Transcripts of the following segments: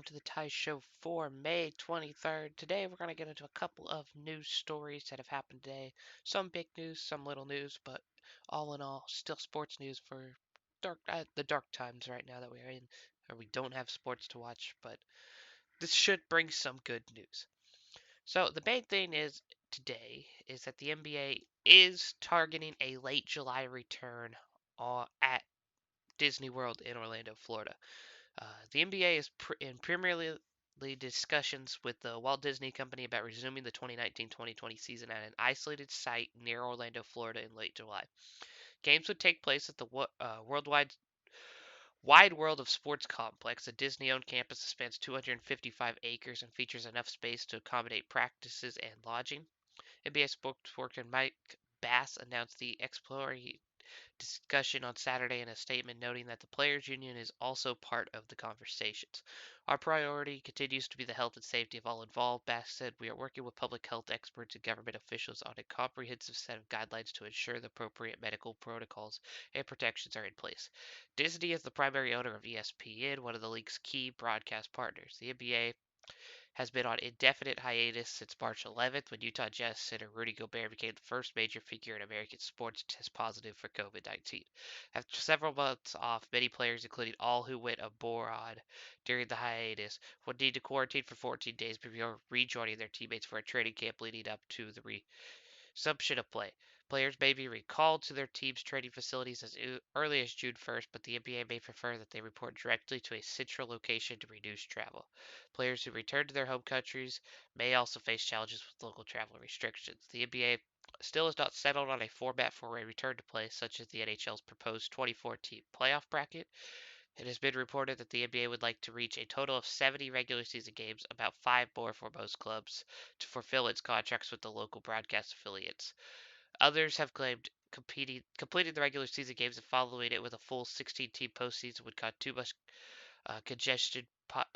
to the Ty Show for May 23rd. Today we're going to get into a couple of news stories that have happened today. Some big news, some little news, but all in all, still sports news for the dark times right now that we're in, or we don't have sports to watch, but this should bring some good news. So the main thing is today is that the NBA is targeting a late July return at Disney World in Orlando, Florida. The NBA is in Premier League discussions with the Walt Disney Company about resuming the 2019-2020 season at an isolated site near Orlando, Florida in late July. Games would take place at the worldwide Wide World of Sports complex, a Disney-owned campus that spans 255 acres and features enough space to accommodate practices and lodging. NBA spokesperson Mike Bass announced the exploratory discussion on Saturday in a statement noting that the players' union is also part of the conversations. Our priority continues to be the health and safety of all involved, Bass said. We are working with public health experts and government officials on a comprehensive set of guidelines to ensure the appropriate medical protocols and protections are in place. Disney is the primary owner of ESPN, one of the league's key broadcast partners. The NBA has been on indefinite hiatus since March 11th when Utah Jazz center Rudy Gobert became the first major figure in American sports to test positive for COVID-19. After several months off, many players, including all who went abroad during the hiatus, would need to quarantine for 14 days before rejoining their teammates for a training camp leading up to the resumption of play. Players may be recalled to their team's training facilities as early as June 1st, but the NBA may prefer that they report directly to a central location to reduce travel. Players who return to their home countries may also face challenges with local travel restrictions. The NBA still has not settled on a format for a return to play, such as the NHL's proposed 24-team playoff bracket. It has been reported that the NBA would like to reach a total of 70 regular season games, about 5 more for most clubs, to fulfill its contracts with the local broadcast affiliates. Others have claimed completing the regular season games and following it with a full 16-team postseason would cause too much congestion,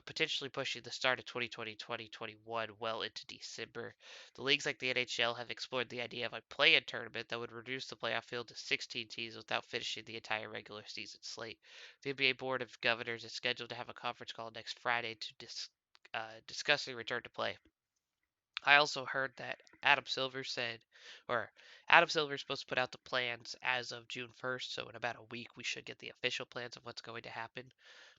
potentially pushing the start of 2020-2021 well into December. The leagues like the NHL have explored the idea of a play-in tournament that would reduce the playoff field to 16 teams without finishing the entire regular season slate. The NBA Board of Governors is scheduled to have a conference call next Friday to discuss a return to play. I also heard that Adam Silver is supposed to put out the plans as of June 1st, so in about a week we should get the official plans of what's going to happen.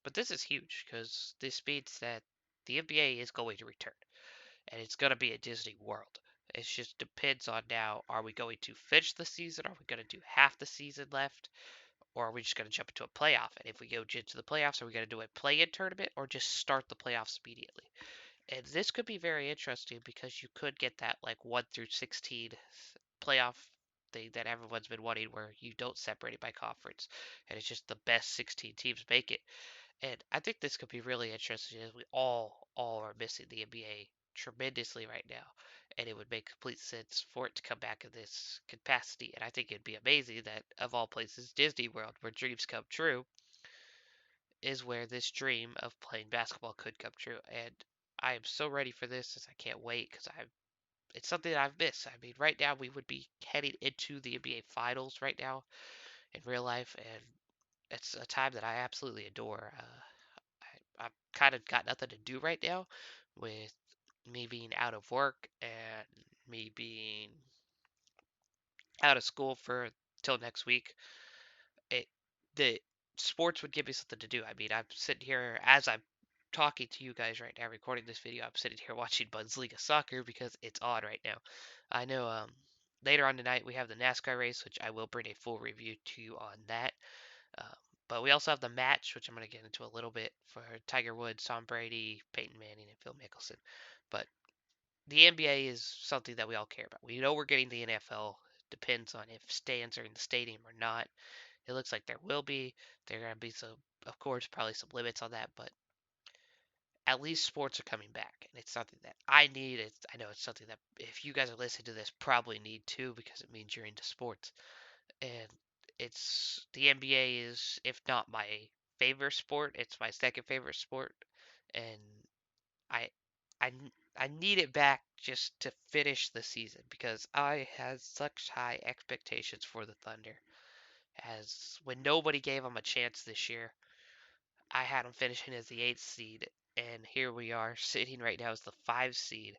But this is huge because this means that the NBA is going to return, and it's going to be at Disney World. It just depends on now, are we going to finish the season? Are we going to do half the season left? Or are we just going to jump into a playoff? And if we go into the playoffs, are we going to do a play-in tournament or just start the playoffs immediately? And this could be very interesting because you could get that like 1 through 16 playoff thing that everyone's been wanting where you don't separate it by conference and it's just the best 16 teams make it. And I think this could be really interesting as we all are missing the NBA tremendously right now. And it would make complete sense for it to come back in this capacity. And I think it'd be amazing that of all places, Disney World, where dreams come true, is where this dream of playing basketball could come true. And I am so ready for this as I can't wait because it's something that I've missed. I mean, right now we would be heading into the NBA Finals right now in real life, and it's a time that I absolutely adore. I've kind of got nothing to do right now with me being out of work and me being out of school for till next week. It the sports would give me something to do. I mean, I'm sitting here as I'm talking to you guys right now, recording this video. I'm sitting here watching Bundesliga soccer because it's on right now. I know later on tonight we have the NASCAR race, which I will bring a full review to you on that. Um, but we also have the match, which I'm going to get into a little bit for Tiger Woods, Tom Brady, Peyton Manning, and Phil Mickelson. But the NBA is something that we all care about. We know we're getting the NFL. Depends on if stands are in the stadium or not. It looks like there will be. There are going to be some, of course, probably some limits on that, but at least sports are coming back, and it's something that I need. I know it's something that if you guys are listening to this, probably need too because it means you're into sports. And it's the NBA is, if not my favorite sport, it's my second favorite sport, and I I I need it back just to finish the season because I had such high expectations for the Thunder. As when nobody gave them a chance this year, I had them finishing as the eighth seed, and here we are sitting right now as the 5 seed.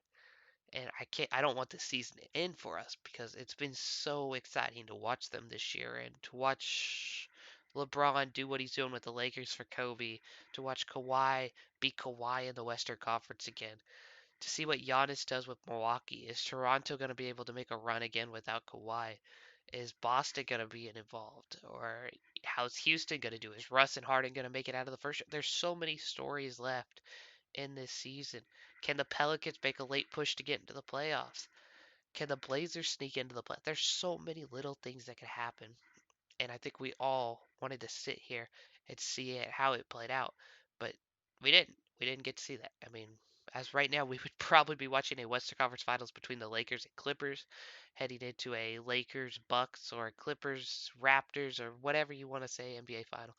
And I don't want the season to end for us because it's been so exciting to watch them this year and to watch LeBron do what he's doing with the Lakers for Kobe, to watch Kawhi be Kawhi in the Western Conference again, to see what Giannis does with Milwaukee. Is Toronto going to be able to make a run again without Kawhi? Is Boston going to be involved? Or how's Houston going to do? Is Russ and Harden going to make it out of the first? There's so many stories left in this season. Can the Pelicans make a late push to get into the playoffs? Can the Blazers sneak into the play? There's so many little things that could happen, and I think we all wanted to sit here and see it how it played out, but we didn't. We didn't get to see that. I mean, as right now, we would probably be watching a Western Conference Finals between the Lakers and Clippers, heading into a Lakers Bucks or Clippers Raptors or whatever you want to say NBA final.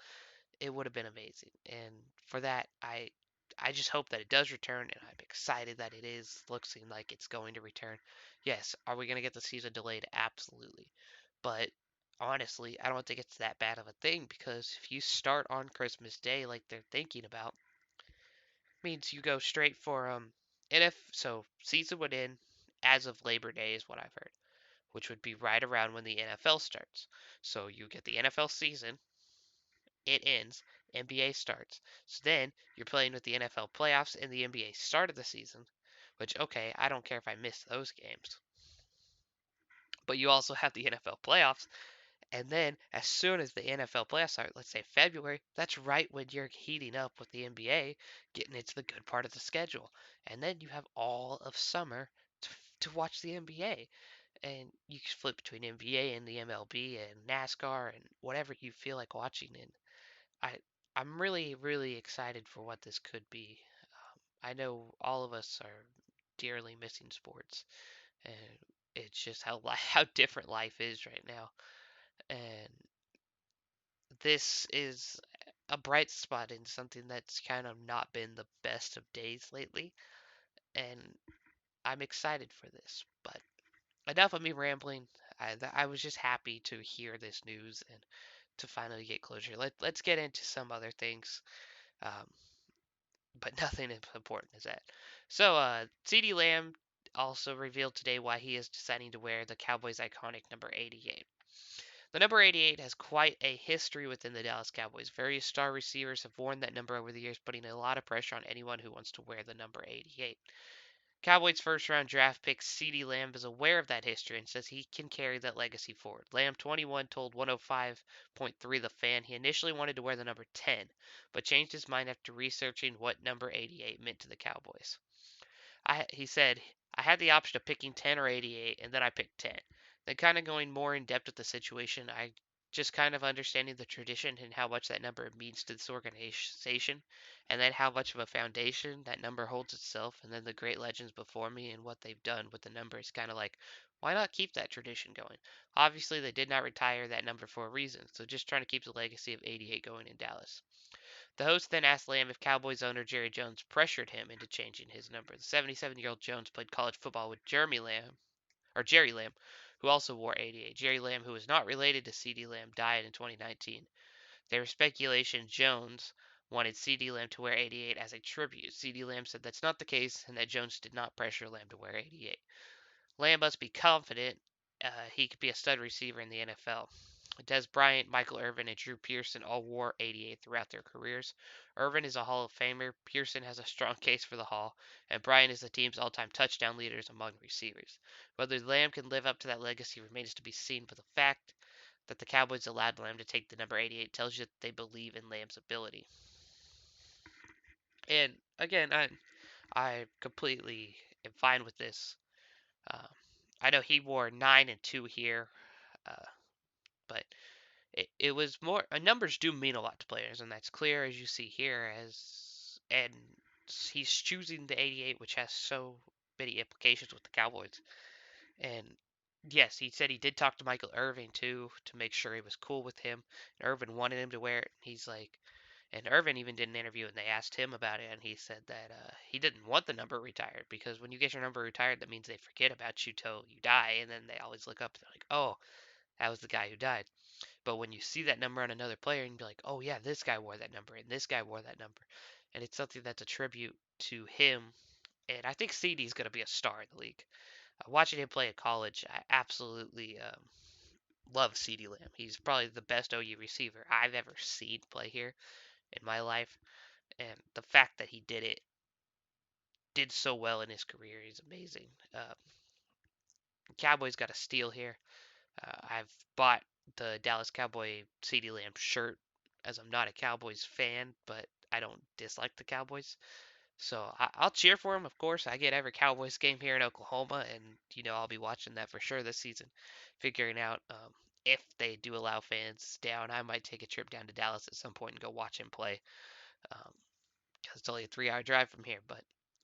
It would have been amazing. And for that, I just hope that it does return, and I'm excited that it is looking like it's going to return. Yes, are we going to get the season delayed? Absolutely. But honestly, I don't think it's that bad of a thing because if you start on Christmas Day like they're thinking about, means you go straight for and if so season would end as of Labor Day is what I've heard, which would be right around when the NFL starts. So you get the NFL season, it ends, NBA starts. So then you're playing with the NFL playoffs and the NBA start of the season, which, okay, I don't care if I miss those games. But you also have the NFL playoffs. And then as soon as the NFL playoffs start, let's say February, that's right when you're heating up with the NBA, getting into the good part of the schedule. And then you have all of summer to watch the NBA. And you can flip between NBA and the MLB and NASCAR and whatever you feel like watching. And I I'm really really excited for what this could be. I know all of us are dearly missing sports, and it's just how how different life is right now. And this is a bright spot in something that's kind of not been the best of days lately, and I'm excited for this. But enough of me rambling. I was just happy to hear this news and to finally get closure. Let's get into some other things. Um, but nothing as important as that. So, Ceedee Lamb also revealed today why he is deciding to wear the Cowboys' iconic number 88. The number 88 has quite a history within the Dallas Cowboys. Various star receivers have worn that number over the years, putting a lot of pressure on anyone who wants to wear the number 88. Cowboys first round draft pick Ceedee Lamb is aware of that history and says he can carry that legacy forward. Lamb, 21, told 105.3 The Fan he initially wanted to wear the number 10, but changed his mind after researching what number 88 meant to the Cowboys. He said, I had the option of picking 10 or 88, and then I picked 10. Then, kind of going more in depth with the situation, I just kind of understanding the tradition and how much that number means to this organization, and then how much of a foundation that number holds itself, and then the great legends before me and what they've done with the number is kind of like, why not keep that tradition going? Obviously, they did not retire that number for a reason, so just trying to keep the legacy of 88 going in Dallas. The host then asked Lamb if Cowboys owner Jerry Jones pressured him into changing his number. The 77-year-old Jones played college football with Jerry Lamb, who also wore 88. Jerry Lamb, who is not related to Ceedee Lamb, died in 2019. There was speculation Jones wanted Ceedee Lamb to wear 88 as a tribute. Ceedee Lamb said that's not the case and that Jones did not pressure Lamb to wear 88. Lamb must be confident he could be a stud receiver in the NFL. Des Bryant, Michael Irvin, and Drew Pearson all wore 88 throughout their careers. Irvin is a Hall of Famer, Pearson has a strong case for the Hall, and Bryant is the team's all-time touchdown leaders among receivers. Whether Lamb can live up to that legacy remains to be seen, but the fact that the Cowboys allowed Lamb to take the number 88 tells you that they believe in Lamb's ability. And again, I completely am fine with this. Um, I know he wore 9 and 2 here, uh, but it was more numbers do mean a lot to players, and that's clear as you see here. And he's choosing the 88, which has so many implications with the Cowboys. And yes, he said he did talk to Michael Irvin too to make sure he was cool with him. And Irvin wanted him to wear it. He's like, and Irvin even did an interview, and they asked him about it, and he said that he didn't want the number retired because when you get your number retired, that means they forget about you till you die, and then they always look up and they're like, oh, that was the guy who died. But when you see that number on another player and be like, oh yeah, this guy wore that number and this guy wore that number, and it's something that's a tribute to him. And I think Ceedee's going to be a star in the league. Watching him play at college, I absolutely love Ceedee Lamb. He's probably the best OU receiver I've ever seen play here in my life, and the fact that he did so well in his career is amazing. Cowboys got a steal here. I've bought the Dallas Cowboy Ceedee Lamb shirt as I'm not a Cowboys fan, but I don't dislike the Cowboys. So I'll cheer for him, of course. I get every Cowboys game here in Oklahoma, and I'll be watching that for sure this season, figuring out if they do allow fans down. I might take a trip down to Dallas at some point and go watch him play, because it's only a 3-hour drive from here. But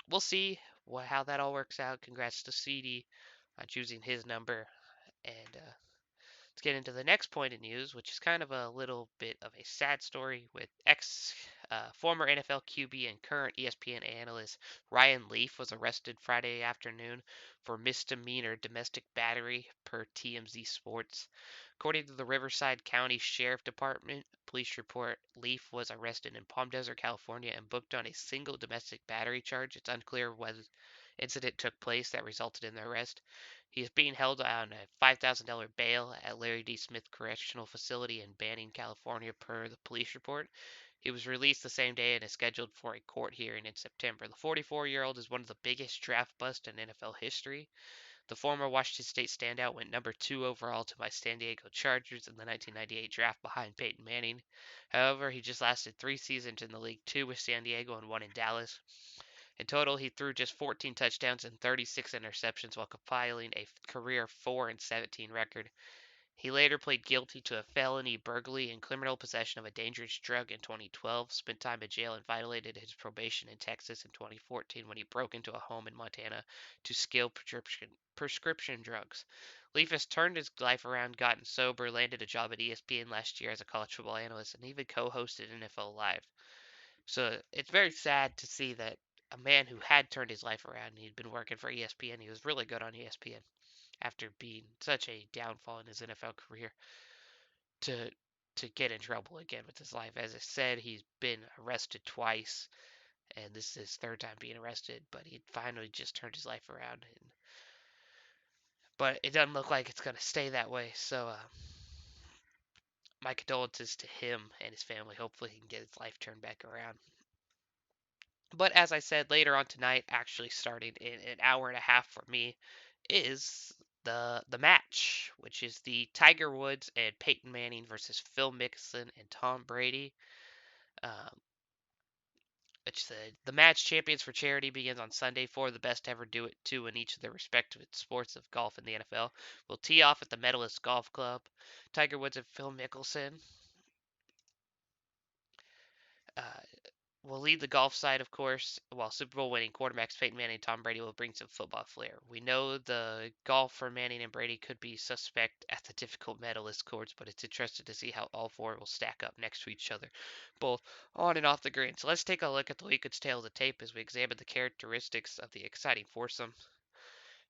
we'll see how that all works out. Congrats to CD on choosing his number, and let's get into the next point of news, which is kind of a little bit of a sad story with former NFL QB and current ESPN analyst Ryan Leaf was arrested Friday afternoon for misdemeanor domestic battery per TMZ Sports. According to the Riverside County Sheriff Department police report, Leaf was arrested in Palm Desert, California and booked on a single domestic battery charge. It's unclear whether incident took place that resulted in the arrest. He is being held on a $5,000 bail at Larry D. Smith Correctional Facility in Banning, California, per the police report. He was released the same day and is scheduled for a court hearing in September. The 44-year-old is one of the biggest draft busts in NFL history. The former Washington State standout went number 2 overall to my San Diego Chargers in the 1998 draft behind Peyton Manning. However, he just lasted 3 seasons in the league, 2 with San Diego and 1 in Dallas. In total, he threw just 14 touchdowns and 36 interceptions while compiling a career 4-17 record. He later pleaded guilty to a felony burglary and criminal possession of a dangerous drug in 2012, spent time in jail, and violated his probation in Texas in 2014 when he broke into a home in Montana to steal prescription drugs. Leaf has turned his life around, gotten sober, landed a job at ESPN last year as a college football analyst, and even co-hosted NFL Live. So it's very sad to see that a man who had turned his life around, he'd been working for ESPN, he was really good on ESPN after being such a downfall in his NFL career, to get in trouble again with his life. As I said, he's been arrested twice, and this is his third time being arrested, but he finally just turned his life around. But it doesn't look like it's going to stay that way, so my condolences to him and his family. Hopefully he can get his life turned back around. But as I said, later on tonight, actually starting in an hour and a half for me, is the match, which is the Tiger Woods and Peyton Manning versus Phil Mickelson and Tom Brady. Um, which the match champions for charity begins on Sunday. Four of the best to ever do it, two in each of their respective sports of golf and the NFL, will tee off at the Medalist Golf Club. Tiger Woods and Phil Mickelson uh, will lead the golf side, of course, while Super Bowl winning quarterbacks Peyton Manning and Tom Brady will bring some football flair. We know the golf for Manning and Brady could be suspect at the difficult medalist courts, but it's interesting to see how all four will stack up next to each other, both on and off the green. So let's take a look at the weekend's tail of the tape as we examine the characteristics of the exciting foursome,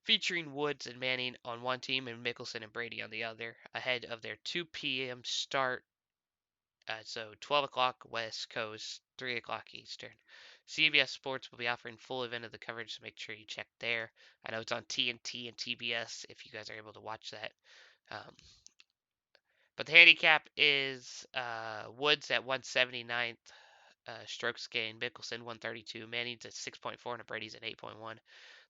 featuring Woods and Manning on one team and Mickelson and Brady on the other, ahead of their 2 p.m. start, so 12 o'clock West Coast, 3 o'clock Eastern. CBS Sports will be offering full event of the coverage, so make sure you check there. I know it's on TNT and TBS if you guys are able to watch that. Um, but the handicap is Woods at 179th, strokes gained, Mickelson 132, Manning's at 6.4, and Brady's at 8.1.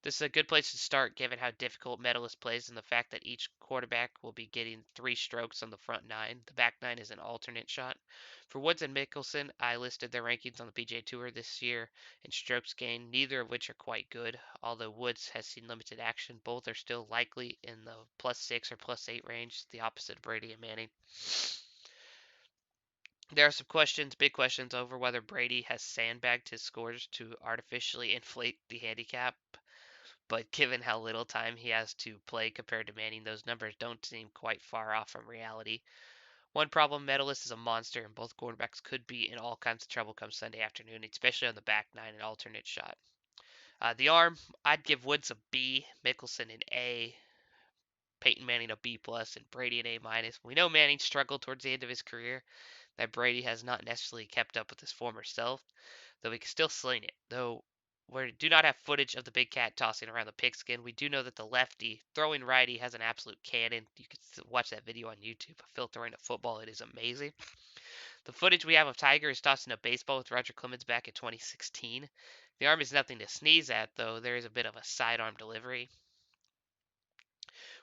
This is a good place to start given how difficult medalist plays and the fact that each quarterback will be getting 3 strokes on the front 9. The back 9 is an alternate shot. For Woods and Mickelson, I listed their rankings on the PGA Tour this year in strokes gained, neither of which are quite good. Although Woods has seen limited action, both are still likely in the +6 or +8 range, the opposite of Brady and Manning. There are some questions, big questions, over whether Brady has sandbagged his scores to artificially inflate the handicap. But given how little time he has to play compared to Manning, those numbers don't seem quite far off from reality. One problem, medalist is a monster, and both quarterbacks could be in all kinds of trouble come Sunday afternoon, especially on the back 9 and alternate shot. The arm, I'd give Woods a B, Mickelson an A, Peyton Manning a B plus, and Brady an A minus. We know Manning struggled towards the end of his career. that Brady has not necessarily kept up with his former self, though he can still sling it. Though we do not have footage of the big cat tossing around the pigskin, we do know that the lefty throwing righty has an absolute cannon. You can watch that video on YouTube of Phil throwing a football. It is amazing. The footage we have of Tiger is tossing a baseball with Roger Clemens back in 2016. The arm is nothing to sneeze at, though there is a bit of a sidearm delivery.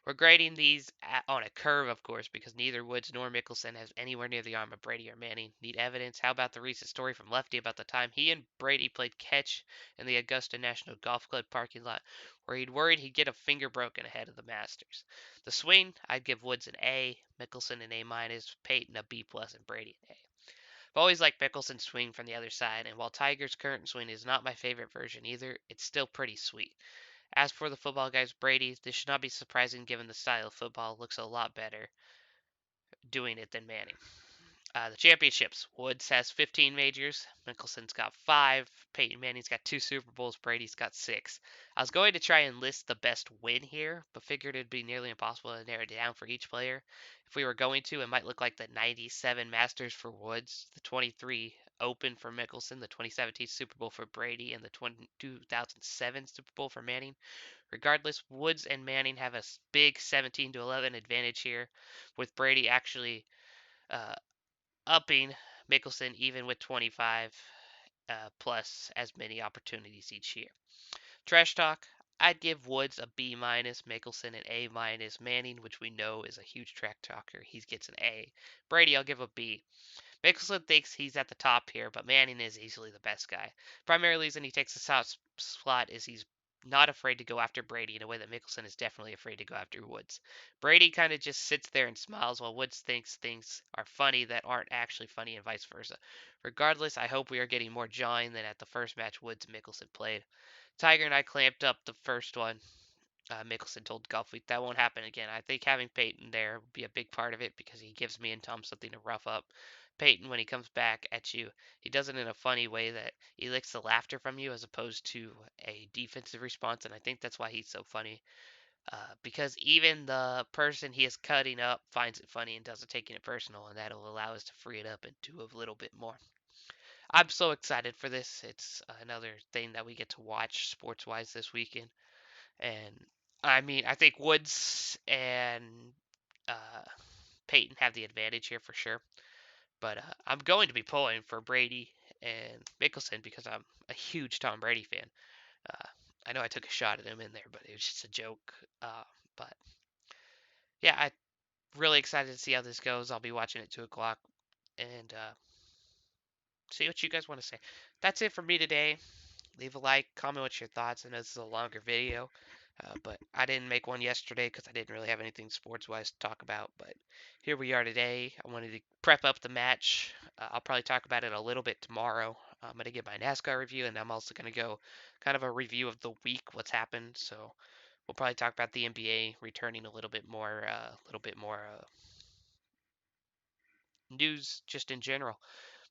We're grading these on a curve, of course, because neither Woods nor Mickelson has anywhere near the arm of Brady or Manning. Need evidence? How about the recent story from Lefty about the time he and Brady played catch in the Augusta National Golf Club parking lot, where he'd worried he'd get a finger broken ahead of the Masters? The swing, I'd give Woods an A, Mickelson an A minus, Peyton a B plus, and Brady an A. I've always liked Mickelson's swing from the other side, and while Tiger's current swing is not my favorite version either, it's still pretty sweet. As for the football guys, Brady, this should not be surprising given the style of football looks a lot better doing it than Manning. The championships. Woods has 15 majors. Mickelson's got 5. Peyton Manning's got 2 Super Bowls. Brady's got 6. I was going to try and list the best win here, but figured it'd be nearly impossible to narrow it down for each player. If we were going to, it might look like the 97 Masters for Woods, the 23 Open for Mickelson, the 2017 Super Bowl for Brady, and the 2007 Super Bowl for Manning. Regardless, Woods and Manning have a big 17-11 advantage here, with Brady actually uh, upping Mickelson even with 25 plus as many opportunities each year. Trash talk. I'd give Woods a B minus, Mickelson an A minus, Manning, which we know is a huge track talker, he gets an A. Brady, I'll give a B. Mickelson thinks he's at the top here, but Manning is easily the best guy. Primary reason he takes the top slot is he's not afraid to go after Brady in a way that Mickelson is definitely afraid to go after Woods. Brady kind of just sits there and smiles while Woods thinks things are funny that aren't actually funny and vice versa. Regardless, I hope we are getting more jawing than at the first match Woods and Mickelson played. Tiger and I clamped up the first one. Mickelson told Golf Week that won't happen again. I think having Peyton there would be a big part of it because he gives me and Tom something to rough up. Peyton, when he comes back at you, he does it in a funny way that he licks the laughter from you as opposed to a defensive response, and I think that's why he's so funny. Because even the person he is cutting up finds it funny and doesn't take it personal, and that'll allow us to free it up and do a little bit more. I'm so excited for this. It's another thing that we get to watch sports wise this weekend. And I mean, I think Woods and uh, Peyton have the advantage here for sure. But I'm going to be pulling for Brady and Mickelson because I'm a huge Tom Brady fan. Uh, I know I took a shot at him in there, but it was just a joke. But yeah, I'm really excited to see how this goes. I'll be watching at 2 o'clock and see what you guys want to say. That's it for me today. Leave a like, comment what's your thoughts. I know this is a longer video, but I didn't make one yesterday because I didn't really have anything sports-wise to talk about. But here we are today. I wanted to prep up the match. I'll probably talk about it a little bit tomorrow. I'm going to give my NASCAR review, and I'm also going to go kind of a review of the week, what's happened. So we'll probably talk about the NBA returning a little bit more news just in general.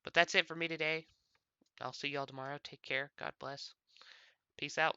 But that's it for me today. I'll see y'all tomorrow. Take care. God bless. Peace out.